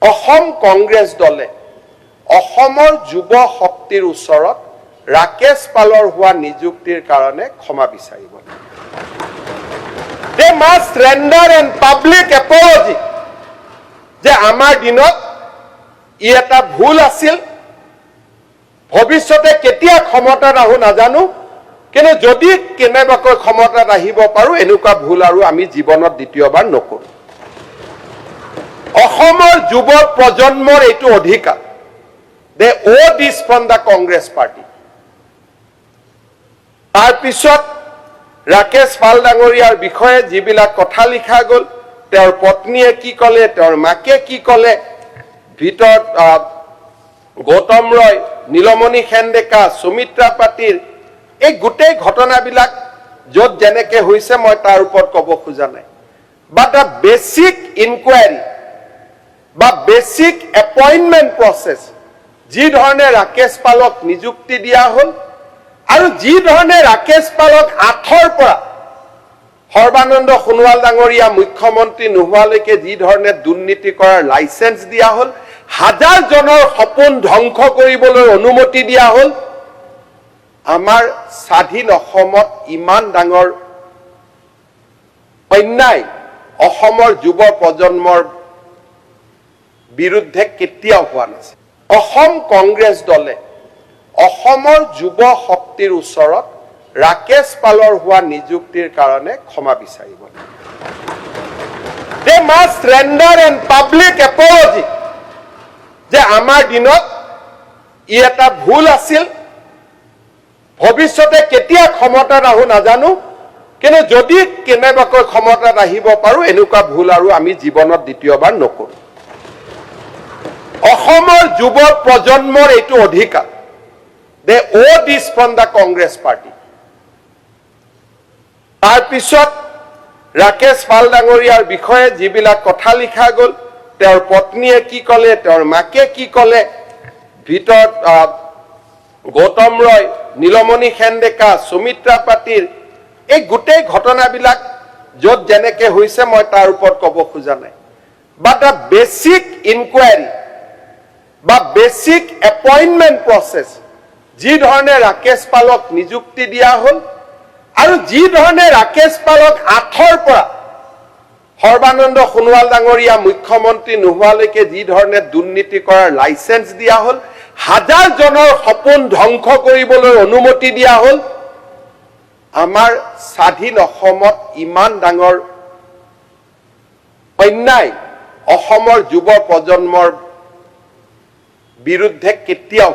অসম কংগ্ৰেছ দলে অসমৰ যুৱ শক্তিৰ ওচৰত ৰাকেশ পালৰ হোৱা নিযুক্তিৰ কাৰণে ক্ষমা বিচাৰিব। They must render an public apology যে আমাৰ দিনত ই এটা ভুল আছিল, ভৱিষ্যতে কেতিয়া ক্ষমতাত আহো নাজানো, কিন্তু যদি কেনেবাকৈ ক্ষমতাত আহিব পাৰো এনেকুৱা ভুল আৰু আমি জীৱনত দ্বিতীয়বাৰ নকৰো। অসমৰ যুৱ প্ৰজন্মৰ এইটো অধিকাৰ। They owe this from the Congress party. তাৰপিছত ৰাকেশ পাল ডাঙৰীয়াৰ বিষয়ে যিবিলাক কথা লিখা গ'ল, তেওঁৰ পত্নীয়ে কি ক'লে, তেওঁৰ মাকে কি ক'লে, ভিতৰত গৌতম ৰয়, নীলমণি সেনডেকা, সুমিত্ৰা পাটিল, এই গোটেই ঘটনাবিলাক য'ত যেনেকে হৈছে মই তাৰ ওপৰত ক'ব খোজা নাই। বাট আ বেচিক ইনকুৱাৰী বা বেচিক এপইণ্টমেণ্ট প্ৰচেছ যি ধৰণে ৰাকেশ পালক নিযুক্তি দিয়া হ'ল আৰু যি ধৰণে ৰাকেশ পালক 8ৰ পৰা সৰ্বানন্দ সোণোৱাল ডাঙৰীয়া মুখ্যমন্ত্ৰী নোহোৱালৈকে যি ধৰণে দুৰ্নীতি কৰাৰ লাইচেন্স দিয়া হ'ল, হাজাৰজনৰ সপোন ধ্বংস কৰিবলৈ অনুমতি দিয়া হ'ল, আমাৰ স্বাধীন অসমত ইমান ডাঙৰ অন্যায় অসমৰ যুৱ প্ৰজন্মৰ বিৰুদ্ধে কেতিয়াও হোৱা নাছিল। অসম কংগ্ৰেছ দলে অসমৰ যুৱ শক্তিৰ ওচৰত ৰাকেশ পালৰ হোৱা নিযুক্তিৰ কাৰণে ক্ষমা বিচাৰিব। They must render an public apology যে আমাৰ দিনত ই এটা ভুল আছিল, ভৱিষ্যতে কেতিয়া ক্ষমতাত আহো নাজানো, কিন্তু যদি কেনেবাকৈ ক্ষমতাত আহিব পাৰো এনেকুৱা ভুল আৰু আমি জীৱনত দ্বিতীয়বাৰ নকৰো। অসমৰ যুৱ প্ৰজন্মৰ এইটো অধিকাৰ। They owe this from the Congress party. তাৰপিছত ৰাকেশ পাল ডাঙৰীয়াৰ বিষয়ে যিবিলাক কথা লিখা গ'ল, তেওঁৰ পত্নীয়ে কি ক'লে, তেওঁৰ মাকে কি ক'লে, ভিতৰত গৌতম ৰয়, নীলমণি সেনডেকা, সুমিত্ৰা পাটিল, এই গোটেই ঘটনাবিলাক য'ত যেনেকে হৈছে মই তাৰ ওপৰত ক'ব খোজা নাই। বাট আ বেচিক ইনকুৱাৰী বা বেচিক এপইণ্টমেণ্ট প্ৰচেছ যি ধৰণে ৰাকেশ পালক নিযুক্তি দিয়া হ'ল আৰু যি ধৰণে ৰাকেশ পালক 8ৰ পৰা সৰ্বানন্দ সোণোৱাল ডাঙৰীয়া মুখ্যমন্ত্ৰী নোহোৱালৈকে যি ধৰণে দুৰ্নীতি কৰাৰ লাইচেন্স দিয়া হ'ল, হাজাৰজনৰ সপোন ধ্বংস কৰিবলৈ অনুমতি দিয়া হ'ল, আমাৰ স্বাধীন অসমত ইমান ডাঙৰ অন্যায় অসমৰ যুৱ প্ৰজন্মৰ বিৰুদ্ধে কেতিয়াও